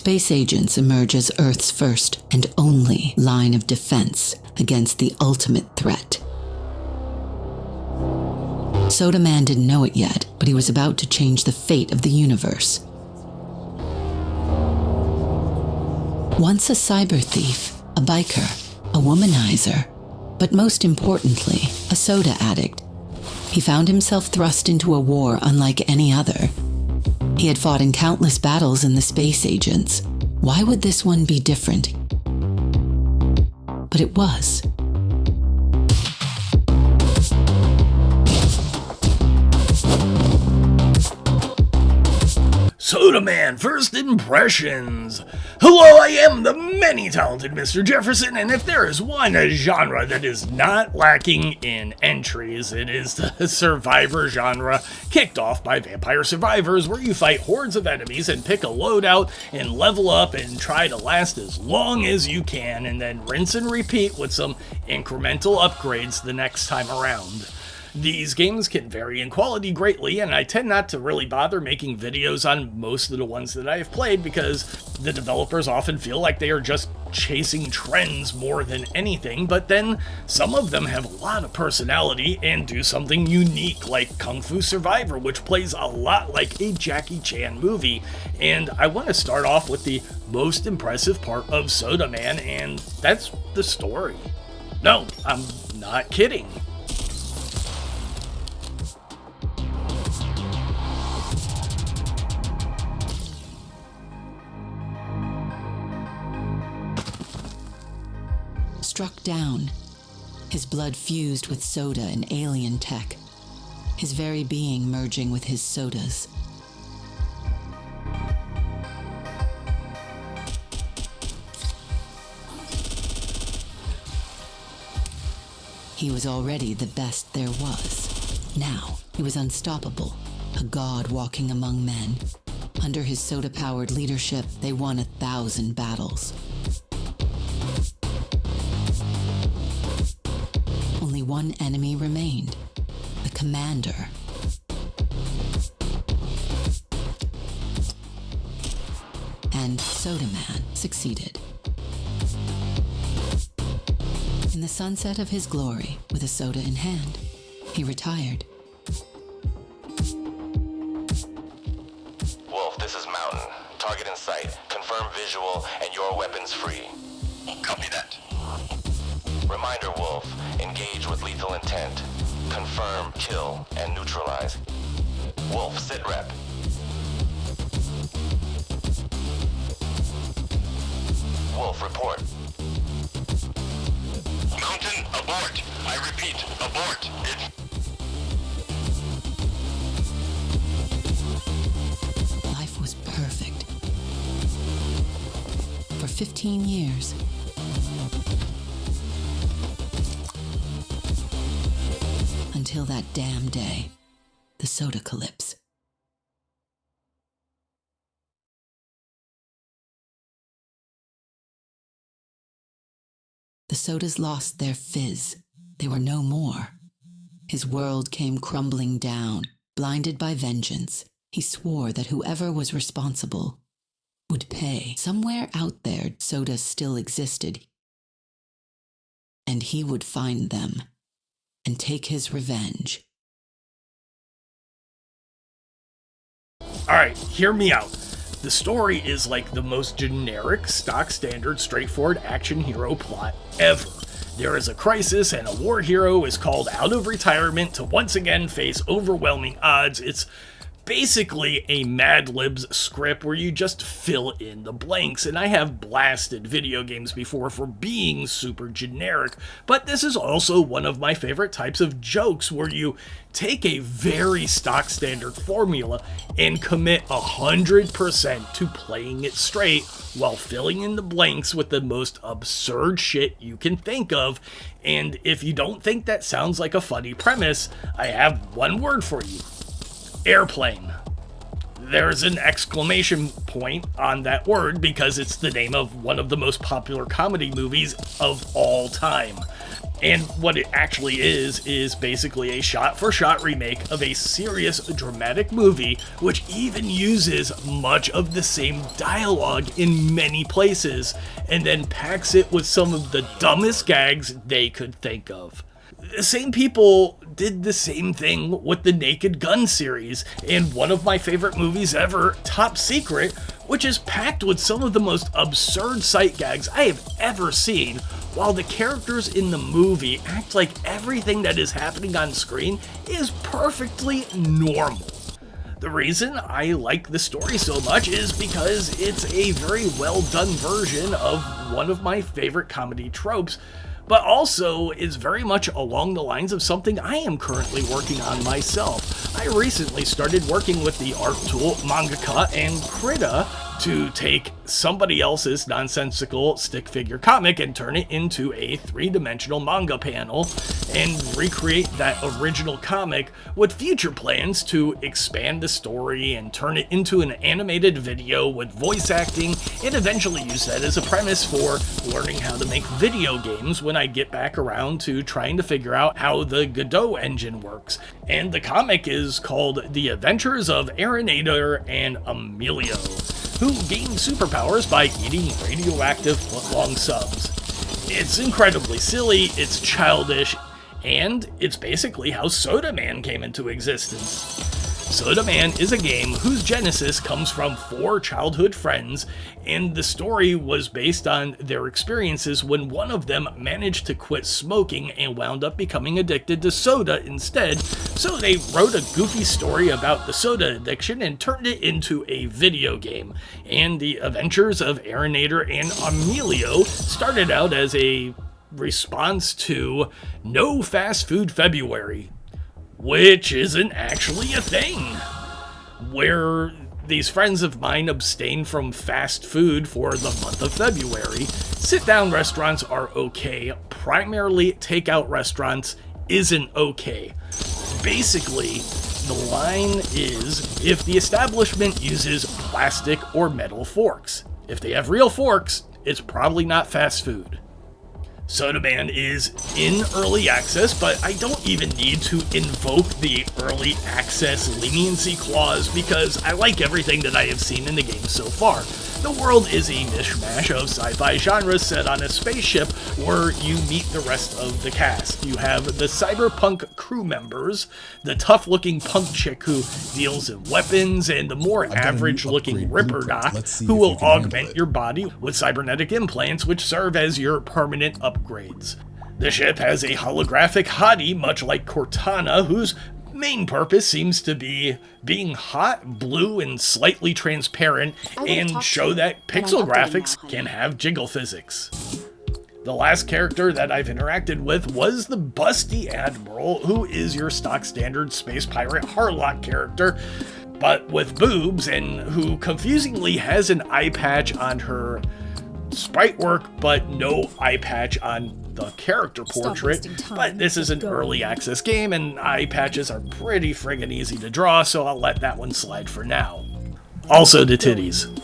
Space agents emerge as Earth's first and only line of defense against the ultimate threat. Sodaman didn't know it yet, but he was about to change the fate of the universe. Once a cyber thief, a biker, a womanizer, but most importantly, a soda addict, he found himself thrust into a war unlike any other. He had fought in countless battles in the space agents. Why would this one be different? But it was. Sodaman First Impressions. Hello, I am the many-talented Mr. Jefferson, and if there is one genre that is not lacking in entries, it is the survivor genre, kicked off by Vampire Survivors, where you fight hordes of enemies and pick a loadout and level up and try to last as long as you can, and then rinse and repeat with some incremental upgrades the next time around. These games can vary in quality greatly, and I tend not to really bother making videos on most of the ones that I have played because the developers often feel like they are just chasing trends more than anything, but then some of them have a lot of personality and do something unique, like Kung Fu Survivor, which plays a lot like a Jackie Chan movie. And I want to start off with the most impressive part of Sodaman, and that's the story. No, I'm not kidding. Struck down, his blood fused with soda and alien tech, his very being merging with his sodas. He was already the best there was. Now, he was unstoppable, a god walking among men. Under his soda-powered leadership, they won 1,000 battles. Only one enemy remained, the commander. And Sodaman succeeded. In the sunset of his glory, with a soda in hand, he retired. Wolf, this is Mountain. Target in sight. Confirm visual and your weapons free. Copy that. Reminder, Wolf. Engage with lethal intent. Confirm, kill, and neutralize. Wolf, sit rep. Wolf, report. Mountain, abort. I repeat, abort. Life was perfect. For 15 years. Until that damn day, the soda-calypse. The sodas lost their fizz. They were no more. His world came crumbling down, blinded by vengeance. He swore that whoever was responsible would pay. Somewhere out there, sodas still existed. And he would find them and take his revenge. Alright, hear me out. The story is like the most generic, stock standard, straightforward action hero plot ever. There is a crisis and a war hero is called out of retirement to once again face overwhelming odds. It's basically a Mad Libs script where you just fill in the blanks, and I have blasted video games before for being super generic, but this is also one of my favorite types of jokes where you take a very stock standard formula and commit 100% to playing it straight while filling in the blanks with the most absurd shit you can think of. And if you don't think that sounds like a funny premise, I have one word for you. Airplane. There's an exclamation point on that word because it's the name of one of the most popular comedy movies of all time. And what it actually is basically a shot-for-shot remake of a serious, dramatic movie, which even uses much of the same dialogue in many places, and then packs it with some of the dumbest gags they could think of. The same people did the same thing with the Naked Gun series, and one of my favorite movies ever, Top Secret, which is packed with some of the most absurd sight gags I have ever seen, while the characters in the movie act like everything that is happening on screen is perfectly normal. The reason I like the story so much is because it's a very well done version of one of my favorite comedy tropes, but also is very much along the lines of something I am currently working on myself. I recently started working with the art tool Mangaka and Krita to take somebody else's nonsensical stick figure comic and turn it into a three-dimensional manga panel and recreate that original comic with future plans to expand the story and turn it into an animated video with voice acting and eventually use that as a premise for learning how to make video games when I get back around to trying to figure out how the Godot engine works. And the comic is called The Adventures of Aeronator and Emilio, who gain superpowers by eating radioactive footlong subs. It's incredibly silly, it's childish, and it's basically how Sodaman came into existence. Sodaman is a game whose genesis comes from 4 childhood friends, and the story was based on their experiences when one of them managed to quit smoking and wound up becoming addicted to soda instead, so they wrote a goofy story about the soda addiction and turned it into a video game. And The Adventures of Aeronator and Emilio started out as a response to No Fast Food February, which isn't actually a thing, where these friends of mine abstain from fast food for the month of February. Sit-down restaurants are okay. Primarily takeout restaurants isn't okay. Basically, the line is if the establishment uses plastic or metal forks. If they have real forks, it's probably not fast food. Sodaman is in early access, but I don't even need to invoke the early access leniency clause because I like everything that I have seen in the game so far. The world is a mishmash of sci-fi genres set on a spaceship where you meet the rest of the cast. You have the cyberpunk crew members, the tough-looking punk chick who deals in weapons, and the more average-looking Ripper Doc who will augment your body with cybernetic implants which serve as your permanent upgrades. The ship has a holographic hottie much like Cortana, whose main purpose seems to be being hot, blue, and slightly transparent, and show that pixel graphics can have jiggle physics. The last character that I've interacted with was the busty Admiral, who is your stock standard space pirate Harlock character, but with boobs, and who confusingly has an eye patch on her sprite work, but no eye patch on the character portrait. But this is an early access game, and eye patches are pretty friggin' easy to draw, so I'll let that one slide for now. Also the titties.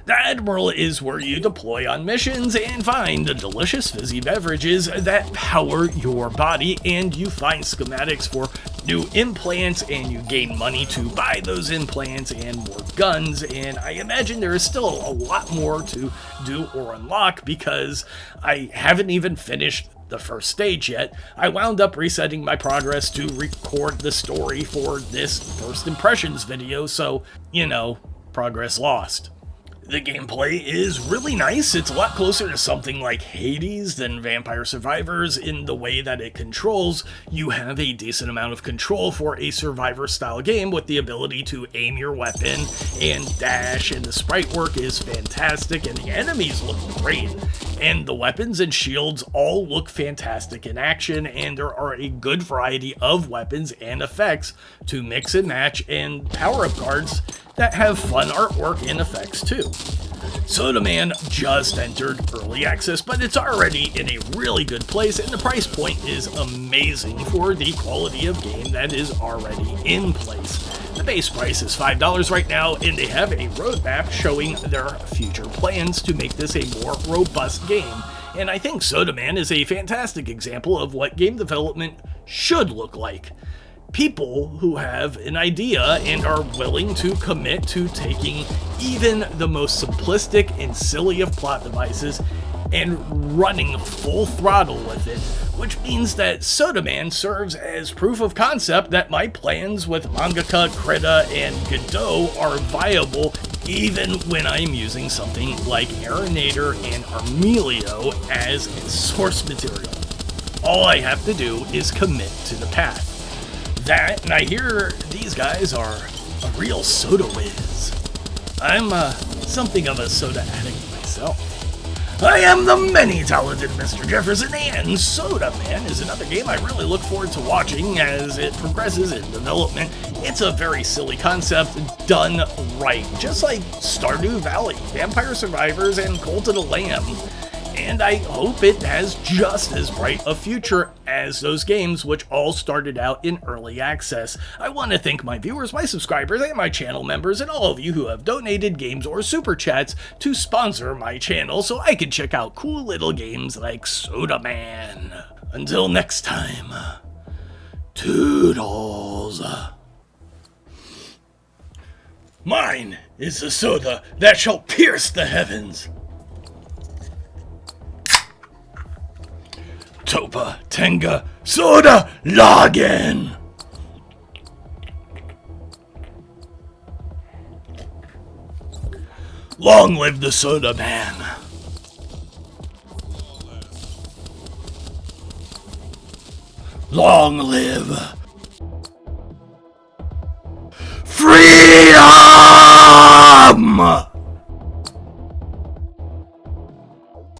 The Admiral is where you deploy on missions and find the delicious fizzy beverages that power your body, and you find schematics for new implants, and you gain money to buy those implants and more guns, and I imagine there is still a lot more to do or unlock because I haven't even finished the first stage yet. I wound up resetting my progress to record the story for this first impressions video, so, you know, progress lost. The gameplay is really nice. It's a lot closer to something like Hades than Vampire Survivors in the way that it controls. You have a decent amount of control for a Survivor-style game with the ability to aim your weapon and dash, and the sprite work is fantastic, and the enemies look great. And the weapons and shields all look fantastic in action, and there are a good variety of weapons and effects to mix and match, and power-up cards that have fun artwork and effects too. Sodaman just entered early access, but it's already in a really good place, and the price point is amazing for the quality of game that is already in place. The base price is $5 right now, and they have a roadmap showing their future plans to make this a more robust game. And I think Sodaman is a fantastic example of what game development should look like. People who have an idea and are willing to commit to taking even the most simplistic and silly of plot devices and running full throttle with it, which means that Sodaman serves as proof of concept that my plans with mangaka Krita and Godot are viable even when I'm using something like Aeronator and Armelio as source material. All I have to do is commit to the path. That, and I hear these guys are a real soda whiz. I'm something of a soda addict myself. I am the many-talented Mr. Jefferson, and Sodaman is another game I really look forward to watching as it progresses in development. It's a very silly concept done right, just like Stardew Valley, Vampire Survivors, and Cult of the Lamb. And I hope it has just as bright a future as those games, which all started out in early access. I want to thank my viewers, my subscribers, and my channel members, and all of you who have donated games or super chats to sponsor my channel so I can check out cool little games like Sodaman. Until next time, toodles. Mine is the soda that shall pierce the heavens. Topa, Tenga, Soda, Login! Long live the Soda Man! Long live freedom!